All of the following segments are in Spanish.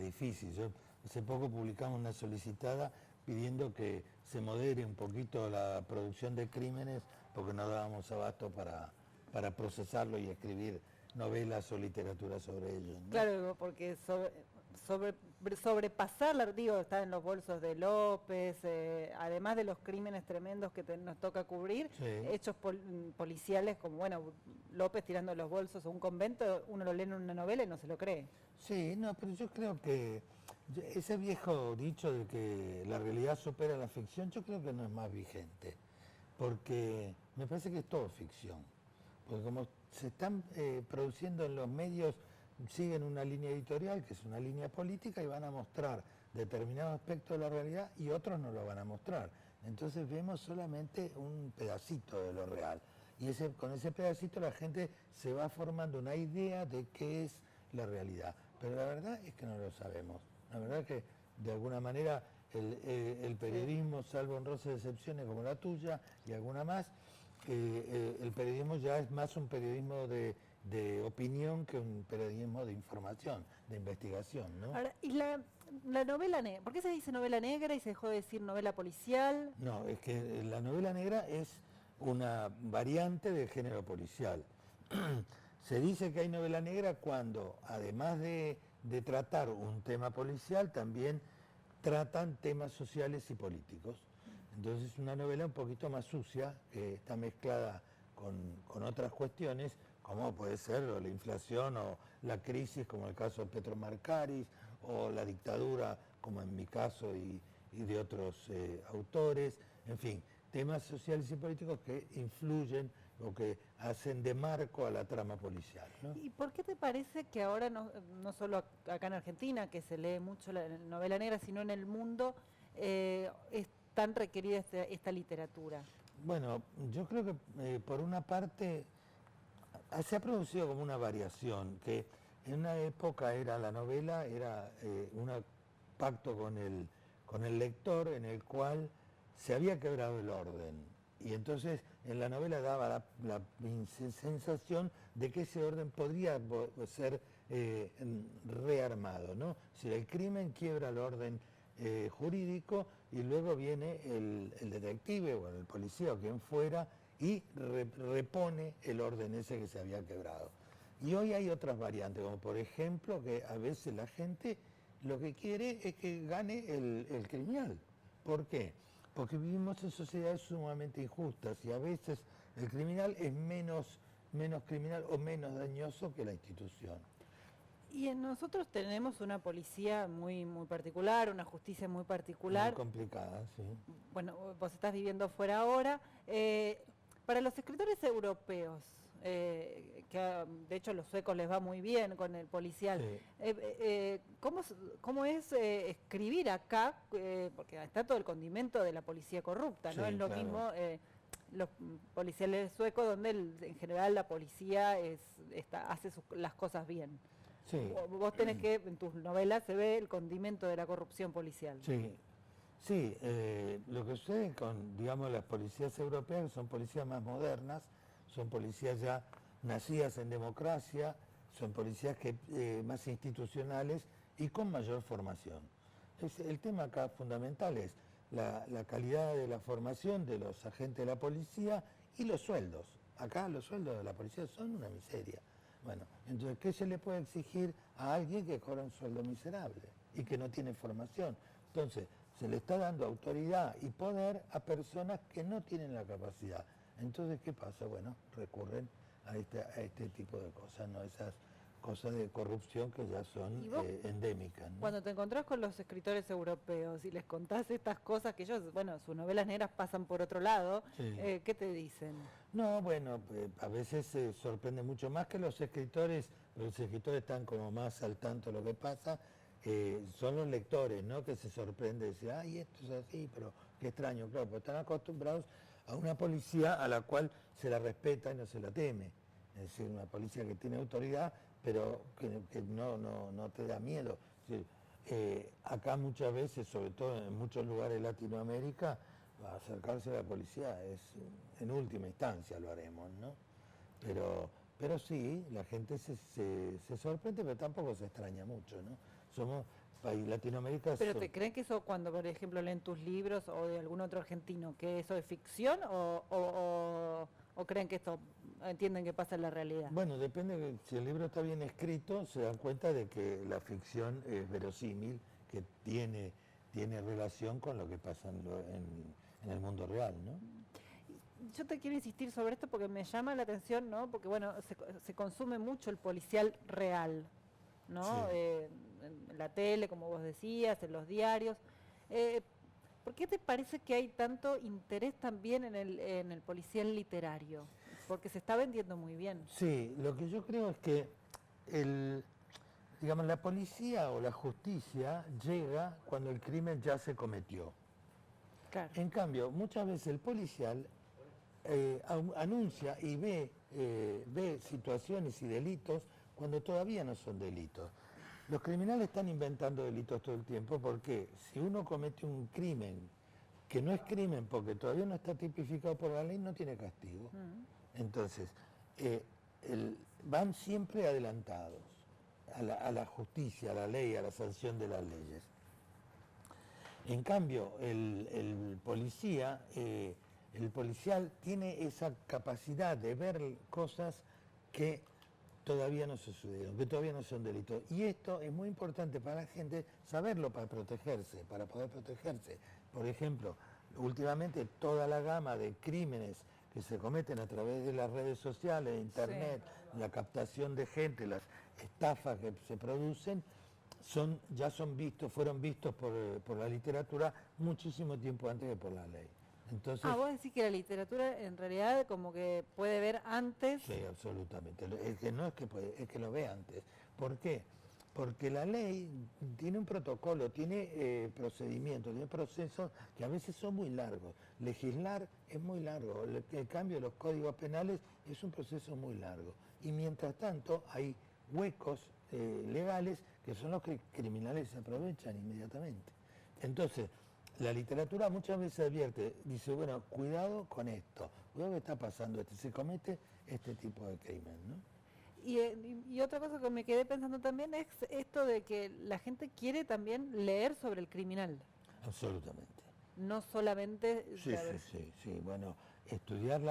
difícil. Yo hace poco publicamos una solicitada pidiendo que se modere un poquito la producción de crímenes porque no dábamos abasto para procesarlo y escribir novelas o literatura sobre ellos, ¿no? Claro, porque sobrepasar, digo, está en los bolsos de López, además de los crímenes tremendos que nos toca cubrir, Sí. hechos policiales como, bueno, López tirando los bolsos a un convento, uno lo lee en una novela y no se lo cree. Sí, no, pero yo creo que ese viejo dicho de que la realidad supera la ficción, yo creo que no es más vigente, porque me parece que es todo ficción, porque como se están produciendo en los medios, siguen una línea editorial, que es una línea política, y van a mostrar determinados aspectos de la realidad y otros no lo van a mostrar. Entonces vemos solamente un pedacito de lo real, y con ese pedacito la gente se va formando una idea de qué es la realidad, pero la verdad es que no lo sabemos. La verdad es que de alguna manera el periodismo, salvo honrosas excepciones como la tuya y alguna más, el periodismo ya es más un periodismo de opinión que un periodismo de información, de investigación, ¿no? Ahora, y la novela negra, ¿por qué se dice novela negra y se dejó de decir novela policial? No, es que la novela negra es una variante del género policial. Se dice que hay novela negra cuando, además de tratar un tema policial, también tratan temas sociales y políticos. Entonces es una novela un poquito más sucia, que está mezclada con otras cuestiones, como puede ser la inflación o la crisis, como el caso de Petro Markaris, o la dictadura, como en mi caso y de otros autores, en fin, temas sociales y políticos que influyen o que hacen de marco a la trama policial, ¿no? ¿Y por qué te parece que ahora, no solo acá en Argentina, que se lee mucho la novela negra, sino en el mundo, es tan requerida esta literatura? Bueno, yo creo que por una parte se ha producido como una variación, que en una época era la novela, era un pacto con el lector en el cual se había quebrado el orden. Y entonces en la novela daba la sensación de que ese orden podría ser rearmado, ¿no? Si el crimen quiebra el orden jurídico y luego viene el detective o el policía o quien fuera y repone el orden ese que se había quebrado. Y hoy hay otras variantes, como por ejemplo que a veces la gente lo que quiere es que gane el criminal. ¿Por qué? Porque vivimos en sociedades sumamente injustas y a veces el criminal es menos criminal o menos dañoso que la institución. Y nosotros tenemos una policía muy particular, una justicia muy particular. Muy complicada, sí. Bueno, vos estás viviendo fuera ahora. Para los escritores europeos, que de hecho a los suecos les va muy bien con el policial, Sí. ¿cómo es escribir acá? Porque está todo el condimento de la policía corrupta, Sí, ¿no? Es lo claro. mismo los policiales suecos, donde en general la policía hace las cosas bien. Sí. Vos tenés que, en tus novelas se ve el condimento de la corrupción policial. Sí, sí, lo que sucede con, digamos, las policías europeas son policías más modernas, son policías ya nacidas en democracia, son policías más institucionales y con mayor formación. El tema acá fundamental es la calidad de la formación de los agentes de la policía y los sueldos. Acá los sueldos de la policía son una miseria. Bueno, entonces, ¿qué se le puede exigir a alguien que cobra un sueldo miserable y que no tiene formación? Entonces, se le está dando autoridad y poder a personas que no tienen la capacidad. Entonces, ¿qué pasa? Bueno, recurren a este tipo de cosas, ¿no? Esas cosas de corrupción que ya son endémicas, ¿no? Cuando te encontrás con los escritores europeos y les contás estas cosas que ellos, bueno, sus novelas negras pasan por otro lado, Sí. ¿Qué te dicen? No, bueno, a veces se sorprende mucho más que los escritores están como más al tanto de lo que pasa, son los lectores, ¿no? Que se sorprende, dicen, ay, esto es así, pero qué extraño, claro, porque están acostumbrados a una policía a la cual se la respeta y no se la teme. Es decir, una policía que tiene autoridad, pero que no te da miedo. Es decir, acá muchas veces, sobre todo en muchos lugares de Latinoamérica, acercarse a la policía es en última instancia lo haremos, ¿no? Pero sí, la gente se sorprende, pero tampoco se extraña mucho, ¿no? país. Latinoamérica... ¿Pero te creen que eso cuando, por ejemplo, leen tus libros o de algún otro argentino, que eso es ficción o creen que esto entienden que pasa en la realidad? Bueno, depende, si el libro está bien escrito, se dan cuenta de que la ficción es verosímil, que tiene relación con lo que pasa en el mundo real, ¿no? Yo te quiero insistir sobre esto porque me llama la atención, ¿no? Porque, bueno, se consume mucho el policial real, ¿no? Sí. En la tele, como vos decías, en los diarios. ¿Por qué te parece que hay tanto interés también en el policial literario? Porque se está vendiendo muy bien. Sí, lo que yo creo es que digamos, la policía o la justicia llega cuando el crimen ya se cometió. Claro. En cambio, muchas veces el policial anuncia y ve situaciones y delitos cuando todavía no son delitos. Los criminales están inventando delitos todo el tiempo porque si uno comete un crimen que no es crimen porque todavía no está tipificado por la ley, no tiene castigo. Entonces, van siempre adelantados a la justicia, a la ley, a la sanción de las leyes. En cambio, el policial tiene esa capacidad de ver cosas que todavía no sucedieron, que todavía no son delitos. Y esto es muy importante para la gente saberlo para protegerse, para poder protegerse. Por ejemplo, últimamente toda la gama de crímenes que se cometen a través de las redes sociales, internet, sí, la captación de gente, las estafas que se producen, fueron vistos por la literatura muchísimo tiempo antes que por la ley. Entonces, vos decís que la literatura en realidad como que puede ver antes. Sí, absolutamente. Es que no es que puede, es que lo ve antes. ¿Por qué? Porque la ley tiene un protocolo, tiene procedimientos, tiene procesos que a veces son muy largos. Legislar es muy largo, el cambio de los códigos penales es un proceso muy largo. Y mientras tanto hay huecos legales que son los que criminales se aprovechan inmediatamente. Entonces, la literatura muchas veces advierte, dice, bueno, cuidado con esto, cuidado que está pasando se comete este tipo de crimen, ¿no? Y otra cosa que me quedé pensando también es esto de que la gente quiere también leer sobre el criminal. Absolutamente. No solamente... Sí, bueno, estudiar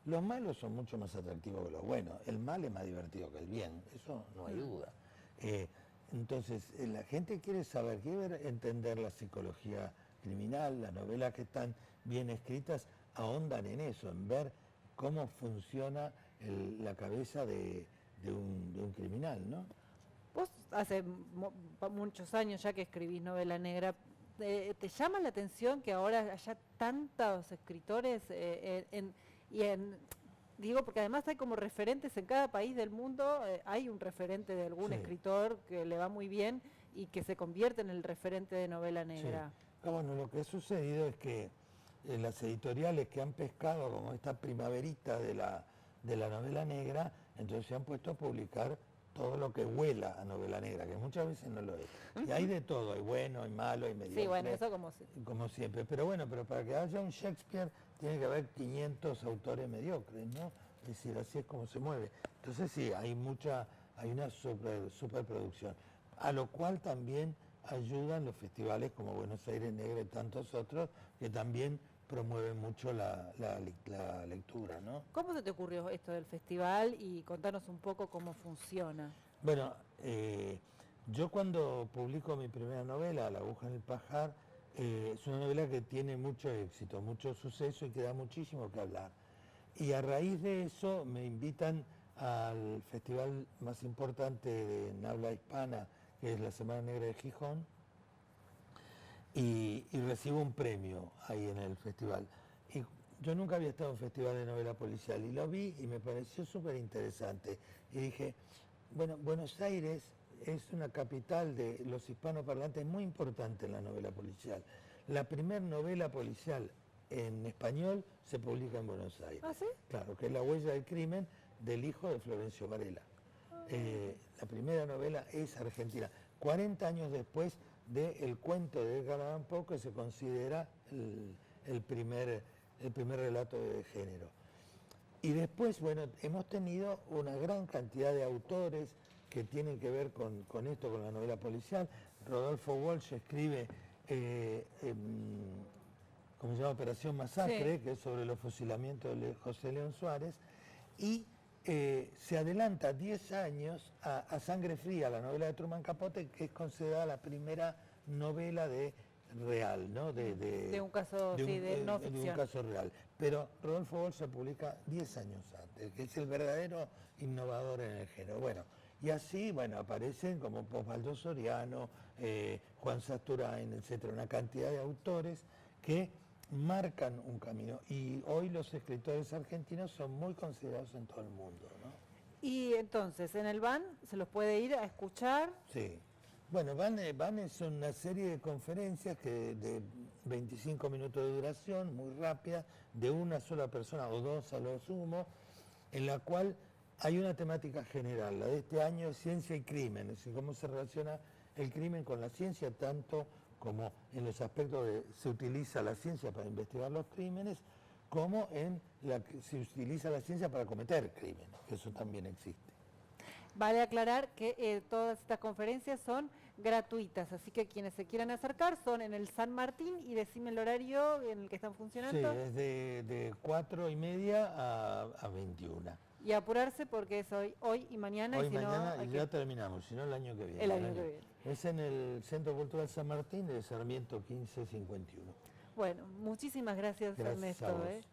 los malos son mucho más atractivos que los buenos, el mal es más divertido que el bien, eso no hay duda. Entonces, la gente quiere saber, entender la psicología criminal, las novelas que están bien escritas ahondan en eso, en ver cómo funciona la cabeza de un criminal, ¿no? Vos hace muchos años ya que escribís novela negra, ¿te llama la atención que ahora haya tantos escritores digo, porque además hay como referentes en cada país del mundo, hay un referente de algún escritor que le va muy bien y que se convierte en el referente de novela negra? Sí. Bueno, lo que ha sucedido es que las editoriales que han pescado como esta primaverita de la novela negra, entonces se han puesto a publicar todo lo que huela a novela negra, que muchas veces no lo es. Y hay de todo, hay bueno, hay malo, hay mediocre. Sí, bueno, eso como siempre. Pero bueno, para que haya un Shakespeare tiene que haber 500 autores mediocres, ¿no? Es decir, así es como se mueve. Entonces sí, hay una superproducción, a lo cual también ayudan los festivales como Buenos Aires Negra y tantos otros, que también promueven mucho la lectura, ¿no? ¿Cómo se te ocurrió esto del festival y contanos un poco cómo funciona? Bueno, yo cuando publico mi primera novela, La aguja en el pajar, es una novela que tiene mucho éxito, mucho suceso y que da muchísimo que hablar. Y a raíz de eso me invitan al festival más importante en habla hispana, que es la Semana Negra de Gijón, y recibo un premio ahí en el festival. Y yo nunca había estado en un festival de novela policial y lo vi y me pareció súper interesante. Y dije, bueno, Buenos Aires es una capital de los hispanoparlantes muy importante en la novela policial. La primera novela policial en español se publica en Buenos Aires. ¿Ah, sí? Claro, que es La huella del crimen del hijo de Florencio Varela. La primera novela es argentina. 40 años después del cuento de Edgar Allan Poe, que se considera el primer relato de género. Y después, bueno, hemos tenido una gran cantidad de autores que tienen que ver con esto, con la novela policial. Rodolfo Walsh escribe, como se llama, Operación Masacre, Sí. que es sobre los fusilamientos de José León Suárez, y se adelanta 10 años a Sangre Fría, la novela de Truman Capote, que es considerada la primera novela real, ¿no? De un caso, sí, de no de un ficción. caso real. Pero Rodolfo Walsh se publica 10 años antes, que es el verdadero innovador en el género. Bueno, y así, bueno, aparecen como Osvaldo Soriano, Juan Sasturain, etcétera, una cantidad de autores que marcan un camino. Y hoy los escritores argentinos son muy considerados en todo el mundo, ¿no? Y entonces, en el van se los puede ir a escuchar. Sí. Bueno, Van es una serie de conferencias de 25 minutos de duración, muy rápida, de una sola persona o dos a lo sumo, en la cual hay una temática general. La de este año es ciencia y crimen, es decir, cómo se relaciona el crimen con la ciencia, tanto como en los aspectos de se utiliza la ciencia para investigar los crímenes, como en la que se utiliza la ciencia para cometer crímenes, que eso también existe. Vale aclarar que todas estas conferencias son gratuitas, así que quienes se quieran acercar son en el San Martín, y decime el horario en el que están Sí, funcionando. es de 4:30 a 21. Y apurarse porque es hoy y mañana, Hoy, y si no, mañana, hay y que- ya terminamos, si no el año que viene. el año que viene. Es en el Centro Cultural San Martín de Sarmiento 1551. Bueno, muchísimas gracias, Gracias Ernesto. a vos.